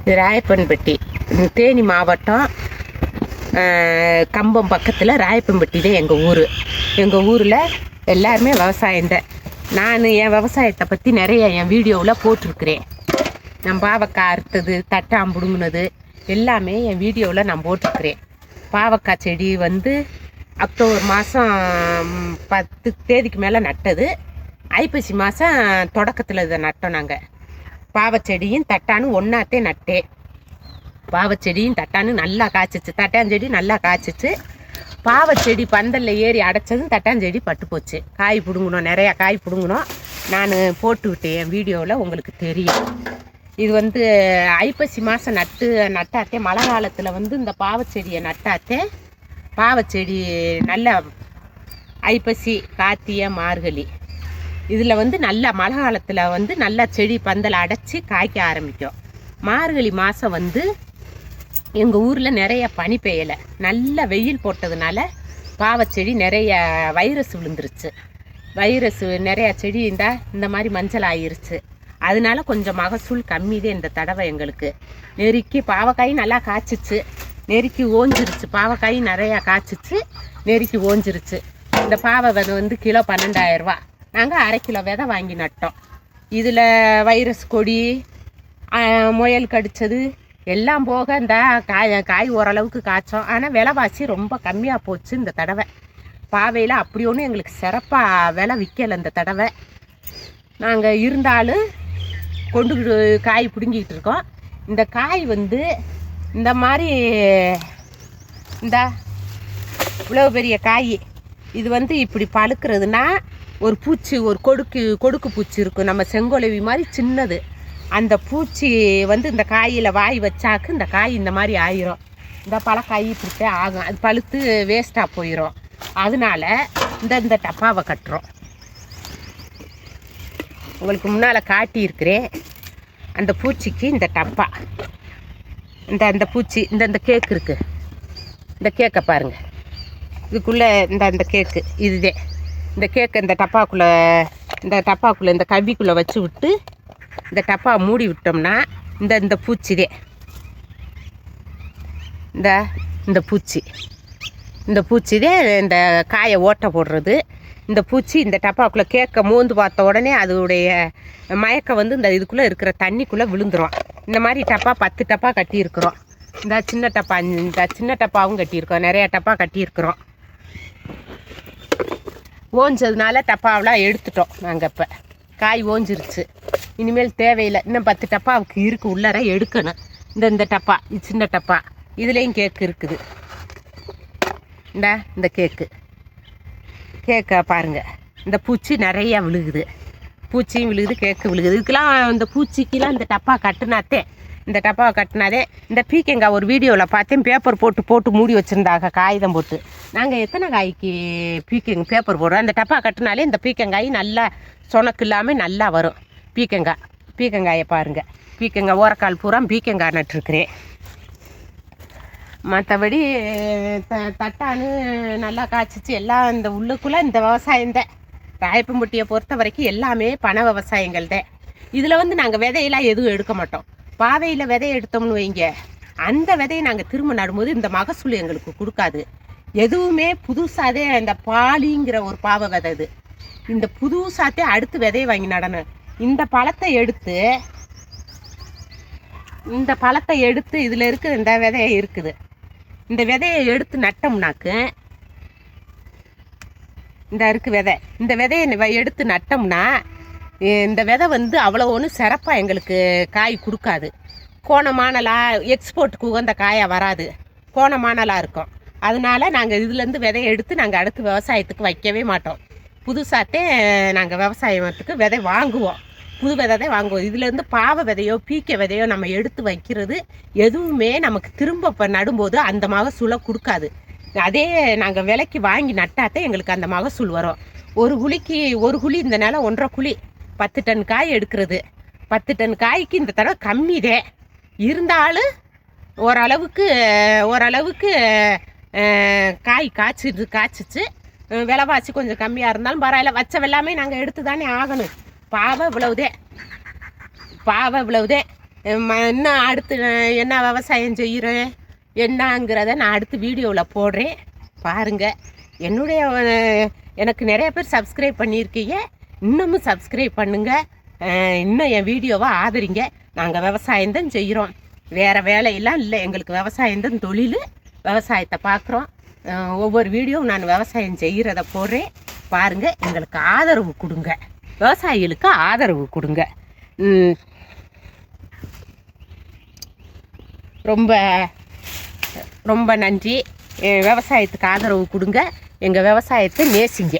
இது ராயப்பன்பட்டி, தேனி மாவட்டம், கம்பம் பக்கத்தில் ராயப்பன்பட்டி தான் எங்கள் ஊர். எங்கள் ஊரில் எல்லாருமே விவசாயம்தான். நான் என் விவசாயத்தை பற்றி நிறைய என் வீடியோவில் போட்டிருக்கிறேன். நான் பாவக்காய் அறுத்தது, தட்டாம் பிடுங்கினது எல்லாமே என் வீடியோவில் நான் போட்டிருக்கிறேன். பாவக்காய் செடி வந்து அக்டோபர் மாதம் 10 தேதிக்கு மேலே நட்டது. ஐப்பசி மாதம் தொடக்கத்தில் இதை நட்டோம். நாங்கள் பாவச்செடியும் தட்டானும் ஒன்றாத்தே நட்டேன். பாவச்செடியும் தட்டானும் நல்லா காய்ச்சிச்சு. தட்டாஞ்செடி நல்லா காய்ச்சிச்சு. பாவச்செடி பந்தலில் ஏறி அடைச்சதும் தட்டாஞ்செடி பட்டு போச்சு. காய் பிடுங்கணும், நிறையா காய் பிடுங்கணும். நான் போட்டு விட்டேன் என் வீடியோவில், உங்களுக்கு தெரியும். இது வந்து ஐப்பசி மாதம் நட்டாத்தே மழை காலத்தில் வந்து இந்த பாவச்செடியை நட்டாத்தே பாவச்செடி நல்ல ஐப்பசி, கார்த்திகை, மார்கழி இதில் வந்து நல்லா மழை காலத்தில் வந்து நல்லா செடி பந்தல் அடைச்சி காய்க்க ஆரம்பிக்கும். மார்கழி மாதம் வந்து எங்கள் ஊரில் நிறைய பனி பெய்யலை, நல்ல வெயில் போட்டதுனால பாவச்செடி நிறைய வைரஸ் விழுந்துருச்சு. வைரஸ் நிறையா செடி இந்த மாதிரி மஞ்சள் ஆகிருச்சு. அதனால கொஞ்சம் மகசூல் கம்மி தான் இந்த தடவை எங்களுக்கு. நெருக்கி பாவக்காய் நல்லா காய்ச்சிச்சு, நெருக்கி ஓஞ்சிருச்சு. பாவக்காய் நிறையா காய்ச்சிச்சு, நெருக்கி ஓஞ்சிருச்சு. இந்த பாவை விதை வந்து கிலோ 12,000 ரூபா. நாங்கள் 1/2 கிலோ விதை வாங்கி நட்டோம். இதில் வைரஸ் கொடி, முயல் கடித்தது எல்லாம் போக இந்த காய் ஓரளவுக்கு காய்ச்சோம். ஆனால் விலைவாசி ரொம்ப கம்மியாக போச்சு இந்த தடவை. பாவையில் அப்படி ஒன்றும் எங்களுக்கு சிறப்பாக விலை விற்கலை இந்த தடவை. நாங்கள் இருந்தாலும் கொண்டு காய் பிடுங்கிக்கிட்டு இருக்கோம். இந்த காய் வந்து இந்த மாதிரி இவ்வளோ பெரிய காய் இது வந்து இப்படி பழுக்கிறதுனா ஒரு பூச்சி, ஒரு கொடுக்கு பூச்சி இருக்கும், நம்ம செங்கோலவி மாதிரி சின்னது. அந்த பூச்சி வந்து இந்த காயில் வாய் வச்சாக்கு இந்த காய் இந்த மாதிரி ஆயிரும். இந்த பழக்காய் இப்படித்தே ஆகும். அது பழுத்து வேஸ்ட்டாக போயிடும். அதனால இந்த டப்பாவை கட்டுறோம். உங்களுக்கு முன்னால் காட்டியிருக்கிறேன். அந்த பூச்சிக்கு இந்த டப்பா, அந்த பூச்சி இந்த கேக்கு இருக்குது. இந்த கேக்கை பாருங்கள். இதுக்குள்ளே இந்த கேக்கு இதுதே. இந்த கேக்கை இந்த டப்பாக்குள்ளே இந்த கவிக்குள்ளே வச்சு விட்டு இந்த டப்பா மூடி விட்டோம்னா இந்த பூச்சிதே. இந்த பூச்சிதே இந்த காயை ஓட்டை போடுறது. இந்த பூச்சி இந்த டப்பாக்குள்ளே கேக்கை மோந்து பார்த்த உடனே அதோடைய மயக்கம் வந்து இந்த இதுக்குள்ளே இருக்கிற தண்ணிக்குள்ளே விழுந்துடும். இந்த மாதிரி டப்பா 10 டப்பா கட்டியிருக்கிறோம். இந்த சின்ன டப்பாவும் கட்டியிருக்கோம். நிறையா டப்பா கட்டியிருக்கிறோம். ஓஞ்சதுனால டப்பாவெலாம் எடுத்துட்டோம் நாங்கள். இப்போ காய் ஓஞ்சிருச்சு, இனிமேல் தேவையில்லை. இன்னும் 10 டப்பாவுக்கு இருக்குது, உள்ளார எடுக்கணும். இந்த டப்பா, இது சின்ன டப்பா, இதுலேயும் கேக்கு இருக்குது. இந்த கேக்கை பாருங்கள். இந்த பூச்சி நிறையா விழுகுது, பூச்சியும் விழுகுது, கேக்கு விழுகுது. இதுக்கெல்லாம் இந்த பூச்சிக்கெலாம் இந்த டப்பா கட்டினாத்தே, இந்த டப்பாவை கட்டினாதே. இந்த பீக்கங்காய் ஒரு வீடியோவில் பார்த்தேன், பேப்பர் போட்டு மூடி வச்சுருந்தாங்க, காகிதம் போட்டு. நாங்கள் எத்தனை காய்க்கு பேப்பர் போடுறோம். அந்த டப்பா கட்டினாலே இந்த பீக்கங்காய் நல்லா சொனக்கு இல்லாமல் நல்லா வரும். பீக்கங்காயை பாருங்கள். பீக்கங்காய் ஓரக்கால் பூரா பீக்கங்காய் நட்டுருக்குறேன். மற்றபடி தட்டானு நல்லா காய்ச்சிச்சு. எல்லாம் இந்த உள்ளுக்குள்ளே இந்த விவசாயம்தான். ராயப்பன்பட்டியை பொறுத்த வரைக்கும் எல்லாமே பண விவசாயங்கள் தான். இதில் வந்து நாங்கள் விதையெல்லாம் எதுவும் எடுக்க மாட்டோம். பாவையில் விதையை எடுத்தோம்னு வைங்க, அந்த விதையை நாங்கள் திரும்ப நடும்போது இந்த மகசூல் எங்களுக்கு கொடுக்காது. எதுவுமே புதுசாதே. இந்த பாலிங்கிற ஒரு பாவை விதை, இது இந்த புதுசாத்தே அடுத்து விதையை வாங்கி நடணும். இந்த பழத்தை எடுத்து இதில் இருக்குது இந்த விதையை இருக்குது. இந்த விதையை எடுத்து நட்டோம்னாக்கு விதை. இந்த விதையை எடுத்து நட்டோம்னா இந்த விதை வந்து அவ்வளோ ஒன்றும் சிறப்பாக எங்களுக்கு காய் கொடுக்காது. கோணமானலாக எக்ஸ்போர்ட்டுக்கு உகந்த காயாக வராது, கோணமானலாக இருக்கும். அதனால நாங்கள் இதுலேருந்து விதையை எடுத்து நாங்கள் அடுத்து விவசாயத்துக்கு வைக்கவே மாட்டோம். புதுசாத்தே நாங்கள் விவசாயத்துக்கு விதை வாங்குவோம், புது விதை தான் வாங்குவோம். இதுலேருந்து பாவை விதையோ பீக்க விதையோ நம்ம எடுத்து வைக்கிறது எதுவுமே நமக்கு திரும்ப இப்போ நடும்போது அந்த மகசூலை கொடுக்காது. அதே நாங்கள் விலைக்கு வாங்கி நட்டாத்தே எங்களுக்கு அந்த மகசூல் வரும். ஒரு குழி இந்த நிலம் 1.5 குழி 10 டன் காய் எடுக்கிறது. 10 டன் காய்க்கு இந்த தடவை கம்மிதே. இருந்தாலும் ஓரளவுக்கு காய் காய்ச்சிச்சு. விலைவாசி கொஞ்சம் கம்மியாக இருந்தாலும் பரவாயில்ல. வச்ச வெள்ளாமே நாங்கள் எடுத்து தானே ஆகணும். பாவை இவ்வளவுதே. இன்னும் அடுத்து என்ன விவசாயம் செய்கிறேன் என்னங்கிறத நான் அடுத்து வீடியோவில் போடுறேன் பாருங்கள். என்னுடைய எனக்கு நிறைய பேர் சப்ஸ்கிரைப் பண்ணியிருக்கீங்க, இன்னமும் சப்ஸ்கிரைப் பண்ணுங்கள். இன்னும் என் வீடியோவை ஆதரிங்க. நாங்கள் விவசாயம்தான் செய்கிறோம், வேறு வேலையெல்லாம் இல்லை. எங்களுக்கு விவசாயம்தான் தொழில். விவசாயத்தை பார்க்குறோம். ஒவ்வொரு வீடியோவும் நான் விவசாயம் செய்கிறத போடுறேன் பாருங்கள். எங்களுக்கு ஆதரவு கொடுங்க, விவசாயிகளுக்கு ஆதரவு கொடுங்க. ரொம்ப ரொம்ப நன்றி. விவசாயத்துக்கு ஆதரவு கொடுங்க, எங்கள் விவசாயத்தை நேசிங்க.